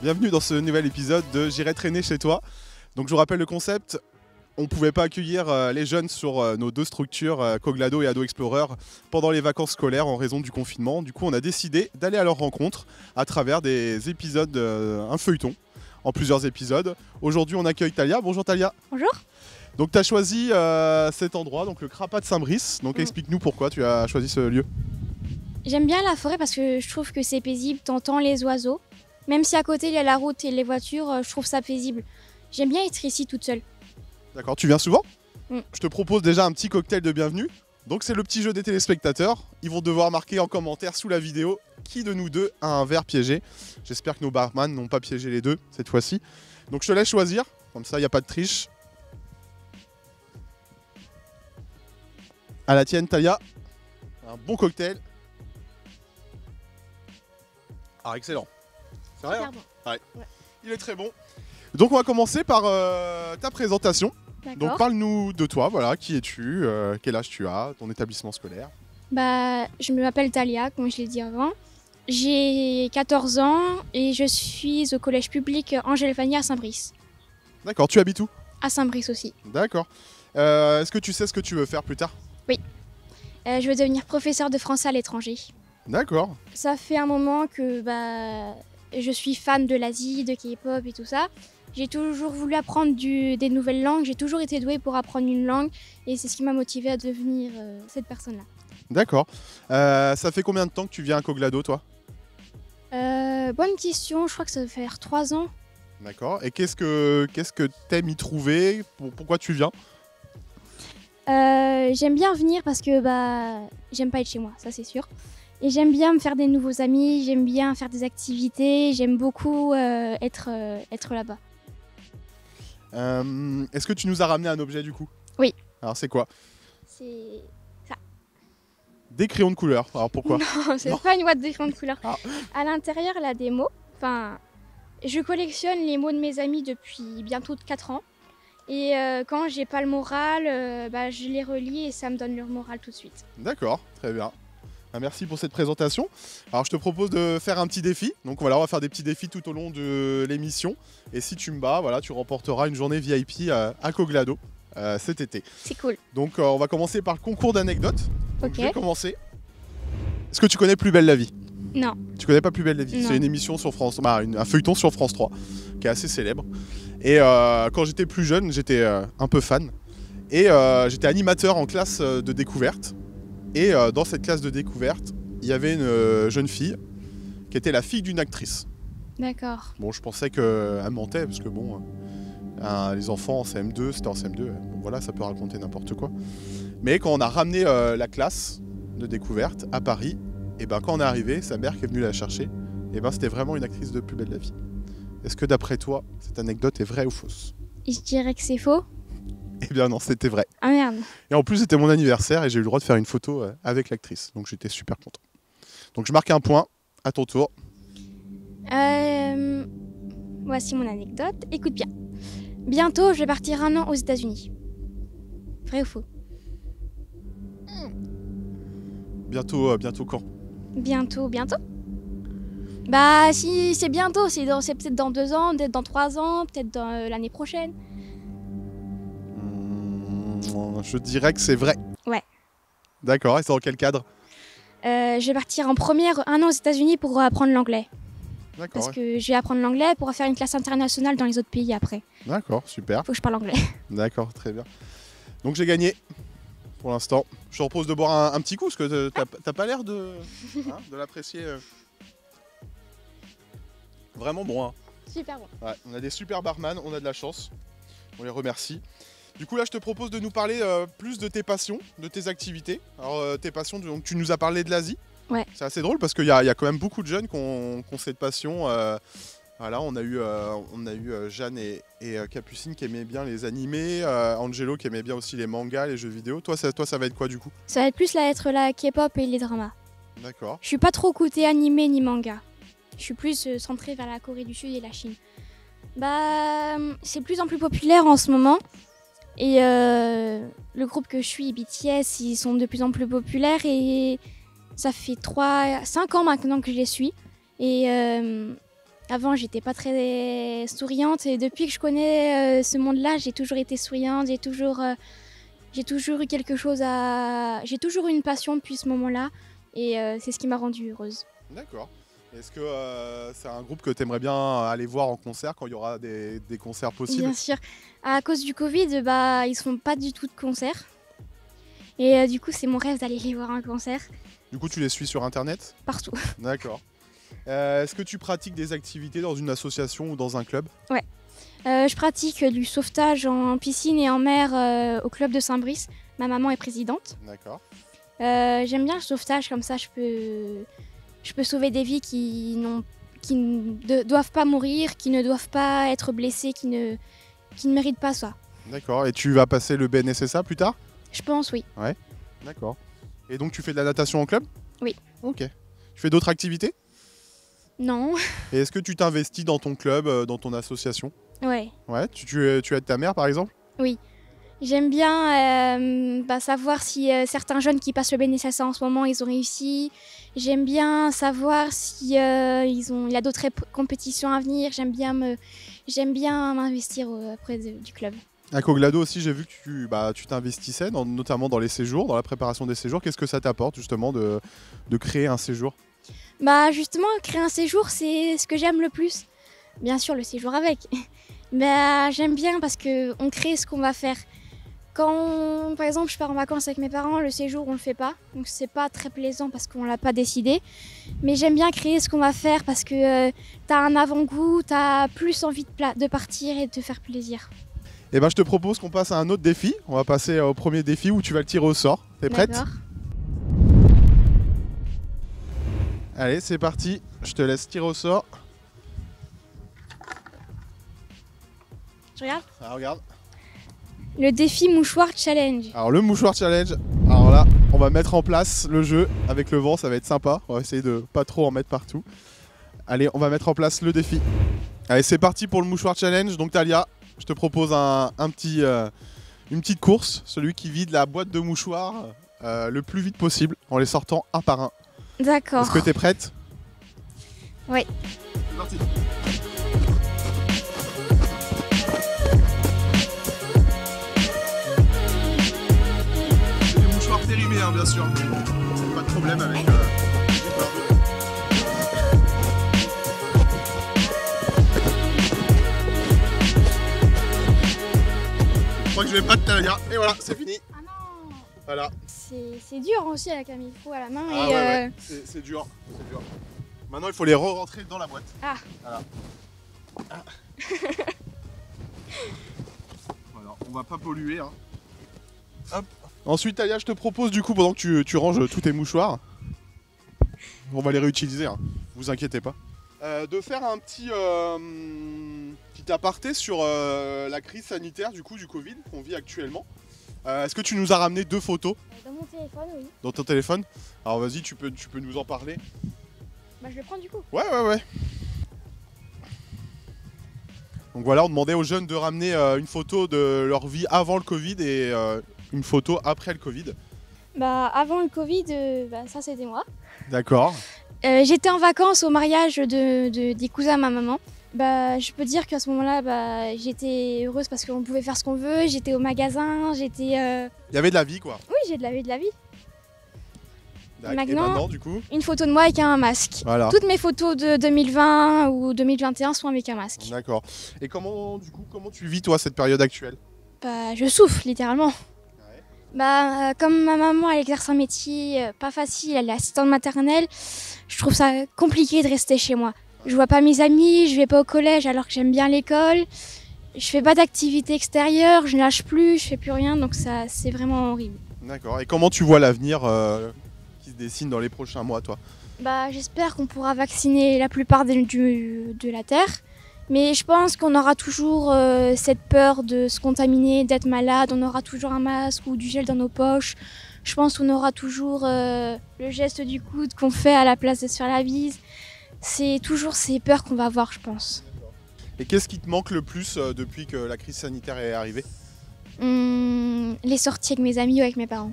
bienvenue dans ce nouvel épisode de J'irai traîner chez toi. Donc je vous rappelle le concept, on ne pouvait pas accueillir les jeunes sur nos deux structures, Coglado et Ado Explorer, pendant les vacances scolaires en raison du confinement. Du coup on a décidé d'aller à leur rencontre à travers des épisodes, un feuilleton, en plusieurs épisodes. Aujourd'hui on accueille Talia. Bonjour Talia. Bonjour. Donc tu as choisi cet endroit, donc le Crapat de Saint-Brice. Donc explique-nous pourquoi tu as choisi ce lieu. J'aime bien la forêt parce que je trouve que c'est paisible, t'entends les oiseaux. Même si à côté il y a la route et les voitures, je trouve ça paisible. J'aime bien être ici toute seule. D'accord, tu viens souvent? Mm. Je te propose déjà un petit cocktail de bienvenue. Donc c'est le petit jeu des téléspectateurs. Ils vont devoir marquer en commentaire sous la vidéo qui de nous deux a un verre piégé. J'espère que nos barman n'ont pas piégé les deux cette fois-ci. Donc je te laisse choisir, comme ça il n'y a pas de triche. À la tienne Talia, un bon cocktail. Ah excellent. C'est vrai hein? Bon. Ouais. Ouais. Il est très bon. Donc on va commencer par ta présentation. Donc D'accord. parle-nous de toi, voilà, qui es-tu, quel âge tu as, ton établissement scolaire. Je m'appelle Talia, comme je l'ai dit avant. J'ai 14 ans et je suis au collège public Angèle Vanier à Saint-Brice. D'accord, tu habites où? À Saint-Brice aussi. D'accord. Est-ce que tu sais ce que tu veux faire plus tard? Je veux devenir professeur de français à l'étranger. D'accord. Ça fait un moment que je suis fan de l'Asie, de K-pop et tout ça. J'ai toujours voulu apprendre des nouvelles langues, j'ai toujours été douée pour apprendre une langue et c'est ce qui m'a motivée à devenir cette personne-là. D'accord. Ça fait combien de temps que tu viens à Coglado, toi? Bonne question, je crois que ça va faire 3 ans. D'accord. Et qu'est-ce que t'aimes y trouver? Pourquoi tu viens? J'aime bien venir parce que j'aime pas être chez moi, ça c'est sûr. Et j'aime bien me faire des nouveaux amis, j'aime bien faire des activités, j'aime beaucoup être là-bas. Est-ce que tu nous as ramené un objet du coup? Oui. Alors c'est quoi? C'est... Des crayons de couleur. Alors pourquoi? Non, c'est Non. pas une boîte de crayons de couleur. Ah. À l'intérieur, elle a des mots. Enfin, je collectionne les mots de mes amis depuis bientôt 4 ans. Et quand j'ai pas le moral, je les relis et ça me donne le moral tout de suite. D'accord, très bien. Merci pour cette présentation. Alors je te propose de faire un petit défi. Donc voilà, on va faire des petits défis tout au long de l'émission. Et si tu me bats, voilà, tu remporteras une journée VIP à Coglado cet été. C'est cool. Donc on va commencer par le concours d'anecdotes. Donc, Ok. je vais commencer. Est-ce que tu connais Plus belle la vie? Non. Tu connais pas Plus belle la vie? Non. C'est une émission sur France, un feuilleton sur France 3 qui est assez célèbre. Et quand j'étais plus jeune, j'étais un peu fan. Et j'étais animateur en classe de découverte. Et dans cette classe de découverte, il y avait une jeune fille qui était la fille d'une actrice. D'accord. Bon, je pensais qu'elle mentait, parce que bon, les enfants en CM2, c'était en CM2, bon voilà, ça peut raconter n'importe quoi. Mais quand on a ramené la classe de découverte à Paris, et ben quand on est arrivé, sa mère qui est venue la chercher, et ben c'était vraiment une actrice de Plus belle la vie. Est-ce que d'après toi, cette anecdote est vraie ou fausse? Et je dirais que c'est faux. Eh bien non, c'était vrai. Ah merde. Et en plus, c'était mon anniversaire et j'ai eu le droit de faire une photo avec l'actrice. Donc j'étais super content. Donc je marque un point, à ton tour. Voici mon anecdote. Écoute bien. Bientôt, je vais partir 1 an aux États-Unis. Vrai ou faux? Bientôt quand? Bientôt. Si c'est bientôt, c'est peut-être dans 2 ans, peut-être dans 3 ans, peut-être dans l'année prochaine. Je dirais que c'est vrai. Ouais. D'accord, et c'est dans quel cadre? Je vais partir en première 1 an aux États-Unis pour apprendre l'anglais. D'accord, Parce ouais. que je vais apprendre l'anglais pour faire une classe internationale dans les autres pays après. D'accord, super. Faut que je parle anglais. D'accord, très bien. Donc j'ai gagné pour l'instant. Je te propose de boire un petit coup, parce que t'as pas l'air de l'apprécier. Vraiment bon, hein. Super bon. Ouais, on a des super barman, on a de la chance. On les remercie. Du coup là je te propose de nous parler plus de tes passions, de tes activités. Alors tes passions, donc tu nous as parlé de l'Asie. Ouais. C'est assez drôle parce qu'il y a quand même beaucoup de jeunes qui ont cette passion. Voilà, on a eu Jeanne et Capucine qui aimaient bien les animés, Angelo qui aimait bien aussi les mangas, les jeux vidéo. Toi ça va être quoi du coup? Ça va être plus être la K-pop et les dramas. D'accord. Je suis pas trop côté animé ni manga. Je suis plus centrée vers la Corée du Sud et la Chine. C'est de plus en plus populaire en ce moment. Et le groupe que je suis, BTS, ils sont de plus en plus populaires et ça fait 5 ans maintenant que je les suis. Et Avant, j'étais pas très souriante et depuis que je connais ce monde-là, j'ai toujours été souriante, j'ai toujours eu quelque chose à... J'ai toujours eu une passion depuis ce moment-là et c'est ce qui m'a rendue heureuse. D'accord. Est-ce que c'est un groupe que tu aimerais bien aller voir en concert quand il y aura des concerts possibles? Bien sûr. À cause du Covid, bah, ils ne font pas du tout de concert. Et du coup, c'est mon rêve d'aller les voir en concert Du coup, tu les suis sur internet? partout. D'accord. Est-ce que tu pratiques des activités dans une association ou dans un club? Je pratique du sauvetage en piscine et en mer au club de Saint-Brice. Ma maman est présidente. D'accord. J'aime bien le sauvetage, comme ça je peux sauver des vies qui ne doivent pas mourir, qui ne doivent pas être blessées, qui ne méritent pas ça. D'accord. Et tu vas passer le BNSSA plus tard? Je pense, oui. D'accord. Et donc tu fais de la natation en club? Oui. Ok. Tu fais d'autres activités? Non. Et est-ce que tu t'investis dans ton club, dans ton association? Ouais. Ouais, tu aides ta mère par exemple? J'aime bien savoir si certains jeunes qui passent le BNSSA en ce moment, ils ont réussi. J'aime bien savoir si il y a d'autres compétitions à venir. J'aime bien m'investir auprès du club. À Coglado aussi, j'ai vu que tu t'investissais, notamment dans les séjours, dans la préparation des séjours. Qu'est-ce que ça t'apporte justement de créer un séjour? Bah justement, créer un séjour, c'est ce que j'aime le plus. Bien sûr, le séjour avec. Mais j'aime bien parce qu'on crée ce qu'on va faire. Quand, par exemple, je pars en vacances avec mes parents, le séjour, on le fait pas. Donc c'est pas très plaisant parce qu'on l'a pas décidé. Mais j'aime bien créer ce qu'on va faire parce que t'as un avant-goût, t'as plus envie de partir et de te faire plaisir. Eh ben, je te propose qu'on passe à un autre défi. On va passer au premier défi où tu vas le tirer au sort. T'es prête? D'accord. Allez, c'est parti. Je te laisse tirer au sort. Je regarde. Ah, regarde. Le défi mouchoir challenge. Alors le mouchoir challenge. Alors là, on va mettre en place le jeu avec le vent. Ça va être sympa. On va essayer de pas trop en mettre partout. Allez, on va mettre en place le défi. Allez, c'est parti pour le mouchoir challenge. Donc Talia, je te propose une petite course. Celui qui vide la boîte de mouchoirs le plus vite possible en les sortant un par un. D'accord. Est-ce que tu es prête? Oui. C'est parti. C'est des mouchoirs périmés, hein, bien sûr. Pas de problème avec les barreaux. Je crois que je vais pas te tailler. Et voilà, c'est fini. Ah non. Voilà. C'est dur aussi avec un micro à la main. Ah et, ouais. C'est dur. C'est dur. Maintenant, il faut les re-rentrer dans la boîte. Ah. Voilà. Ah. Voilà, on va pas polluer. Hein. Hop. Ensuite, Talia, je te propose du coup, pendant que tu ranges tous tes mouchoirs, on va les réutiliser, hein. Vous inquiétez pas, de faire un petit aparté sur la crise sanitaire du Covid qu'on vit actuellement. Est-ce que tu nous as ramené 2 photos? Dans mon téléphone, oui. Dans ton téléphone? Alors vas-y, tu peux nous en parler. Bah, je le prends du coup. Ouais. Donc voilà, on demandait aux jeunes de ramener une photo de leur vie avant le Covid et une photo après le Covid. Bah, avant le Covid, ça c'était moi. D'accord. J'étais en vacances au mariage des cousins à ma maman. Bah, je peux dire qu'à ce moment-là, j'étais heureuse parce qu'on pouvait faire ce qu'on veut. J'étais au magasin, Il y avait de la vie, quoi. Oui, j'ai de la vie. Et Maintenant, maintenant, du coup, une photo de moi avec un masque. voilà. Toutes mes photos de 2020 ou 2021 sont avec un masque. D'accord. Et comment tu vis, toi, cette période actuelle? Bah, je souffre, littéralement. Bah, comme ma maman, elle exerce un métier pas facile, elle est assistante maternelle, je trouve ça compliqué de rester chez moi. Je vois pas mes amis, je vais pas au collège alors que j'aime bien l'école. Je fais pas d'activité extérieure, je nage plus, je fais plus rien, donc ça, c'est vraiment horrible. D'accord. Et comment tu vois l'avenir qui se dessine dans les prochains mois, toi? Bah, j'espère qu'on pourra vacciner la plupart de la Terre. Mais je pense qu'on aura toujours cette peur de se contaminer, d'être malade. On aura toujours un masque ou du gel dans nos poches. Je pense qu'on aura toujours le geste du coude qu'on fait à la place de se faire la bise. C'est toujours ces peurs qu'on va avoir, je pense. Et qu'est-ce qui te manque le plus depuis que la crise sanitaire est arrivée? Les sorties avec mes amis ou avec mes parents.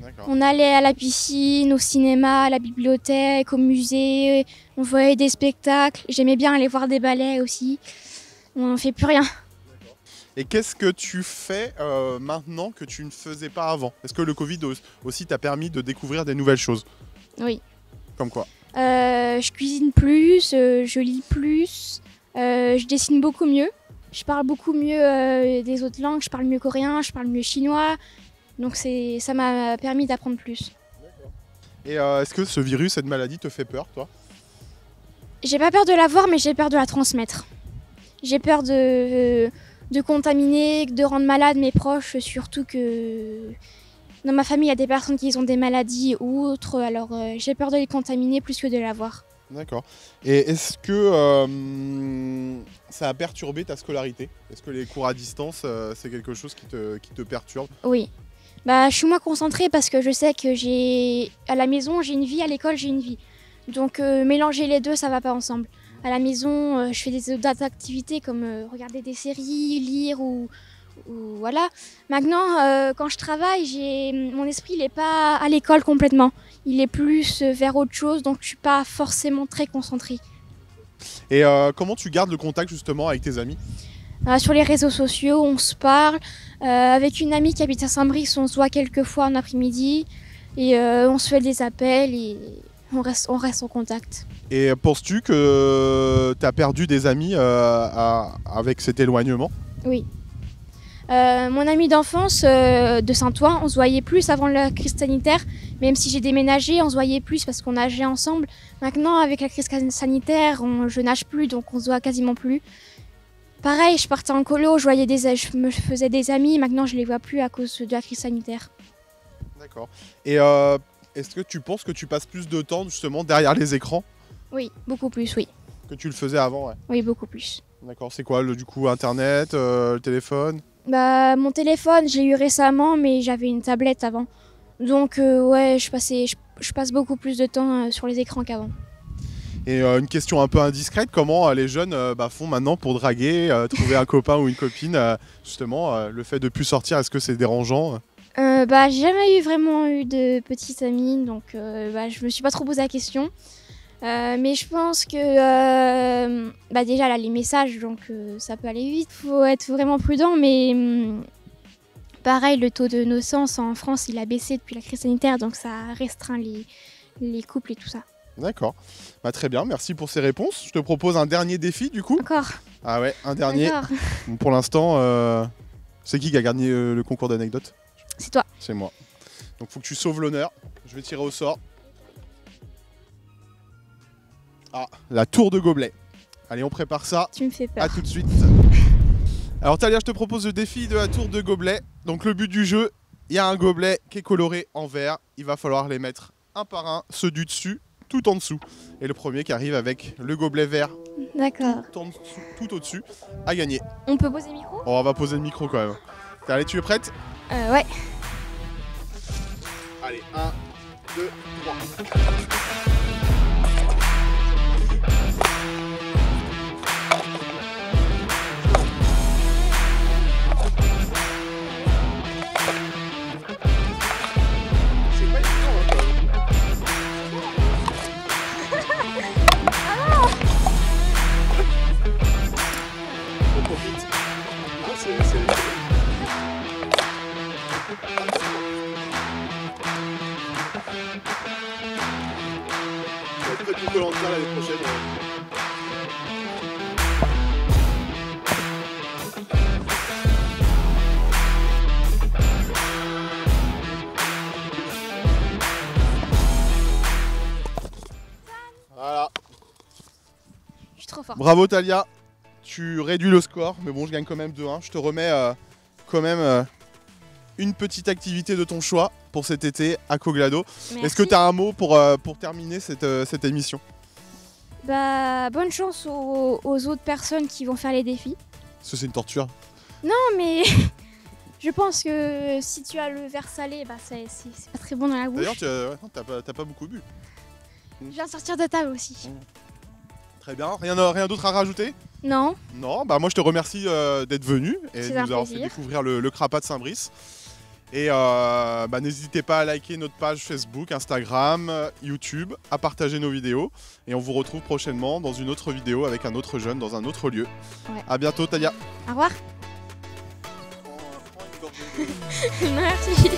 D'accord. On allait à la piscine, au cinéma, à la bibliothèque, au musée, on voyait des spectacles. J'aimais bien aller voir des ballets aussi. On n'en fait plus rien. Et qu'est-ce que tu fais maintenant que tu ne faisais pas avant? Est-ce que le Covid aussi t'a permis de découvrir des nouvelles choses? Oui. Comme quoi? Je cuisine plus, je lis plus, je dessine beaucoup mieux. Je parle beaucoup mieux des autres langues, je parle mieux coréen, je parle mieux chinois. Donc ça m'a permis d'apprendre plus. Et est-ce que ce virus, cette maladie te fait peur, toi? J'ai pas peur de l'avoir, mais j'ai peur de la transmettre. J'ai peur de contaminer, de rendre malade mes proches, surtout que dans ma famille, il y a des personnes qui ont des maladies ou autres, alors j'ai peur de les contaminer plus que de l'avoir. D'accord. Et est-ce que ça a perturbé ta scolarité? Est-ce que les cours à distance, c'est quelque chose qui te perturbe? Oui. Je suis moins concentrée parce que je sais que à la maison, j'ai une vie, à l'école, j'ai une vie. Donc mélanger les deux, ça va pas ensemble. À la maison, je fais d'autres activités comme regarder des séries, lire ou voilà. Maintenant, quand je travaille, mon esprit n'est pas à l'école complètement. Il est plus vers autre chose, donc je suis pas forcément très concentrée. Et comment tu gardes le contact justement avec tes amis? Sur les réseaux sociaux, on se parle. Avec une amie qui habite à Saint-Brice, on se voit quelques fois en après-midi. Et on se fait des appels et on reste en contact. Et penses-tu que tu as perdu des amis avec cet éloignement? Oui. Mon ami d'enfance de Saint-Ouen, on se voyait plus avant la crise sanitaire. Même si j'ai déménagé, on se voyait plus parce qu'on nageait ensemble. Maintenant, avec la crise sanitaire, je nage plus, donc on se voit quasiment plus. Pareil, je partais en colo, je me faisais des amis. Maintenant, je les vois plus à cause de la crise sanitaire. D'accord. Et est-ce que tu penses que tu passes plus de temps justement derrière les écrans? Oui, beaucoup plus, oui. Que tu le faisais avant, ouais. Oui, beaucoup plus. D'accord. C'est quoi, du coup, Internet, le téléphone? Mon téléphone, j'ai eu récemment, mais j'avais une tablette avant. Donc, ouais, je passe beaucoup plus de temps sur les écrans qu'avant. Et une question un peu indiscrète, comment les jeunes font maintenant pour draguer, trouver un copain ou une copine? Justement, le fait de ne plus sortir, est-ce que c'est dérangeant? J'ai jamais vraiment eu de petites amies, donc je me suis pas trop posé la question. Mais je pense que déjà là, les messages, donc ça peut aller vite. Faut être vraiment prudent, mais pareil, le taux de naissance en France, il a baissé depuis la crise sanitaire, donc ça restreint les couples et tout ça. D'accord. Très bien, merci pour ces réponses. Je te propose un dernier défi du coup. Encore? Ah ouais, un dernier. Encore. Bon, pour l'instant, c'est qui a gagné le concours d'anecdotes? C'est toi. C'est moi. Donc faut que tu sauves l'honneur. Je vais tirer au sort. Ah, la tour de gobelet. Allez, on prépare ça. Tu me fais peur. À tout de suite. Alors Talia, je te propose le défi de la tour de gobelet. Donc le but du jeu, il y a un gobelet qui est coloré en vert. Il va falloir les mettre un par un, ceux du dessus, tout en dessous. Et le premier qui arrive avec le gobelet vert D'accord. tout au-dessus a gagné. On peut poser le micro? Oh, on va poser le micro quand même. Allez, tu es prête? Ouais. Allez, 1, 2, 3. L'année prochaine. Voilà. Je suis trop forte. Bravo Talia, tu réduis le score, mais bon, je gagne quand même 2-1. Je te remets quand même une petite activité de ton choix pour cet été à Coglado. Est-ce que tu as un mot pour terminer cette émission? Bonne chance aux autres personnes qui vont faire les défis. Parce que c'est une torture. Non, mais je pense que si tu as le verre salé, c'est pas très bon dans la bouche. D'ailleurs, t'as pas beaucoup bu. Je viens de sortir de table aussi. Très bien. Rien d'autre à rajouter? Non. Non, moi je te remercie d'être venu et de nous avoir fait plaisir. découvrir le Crapat de Saint-Brice. Et n'hésitez pas à liker notre page Facebook, Instagram, YouTube, à partager nos vidéos. Et on vous retrouve prochainement dans une autre vidéo avec un autre jeune dans un autre lieu. Ouais. À bientôt, Talia. Au revoir. Merci.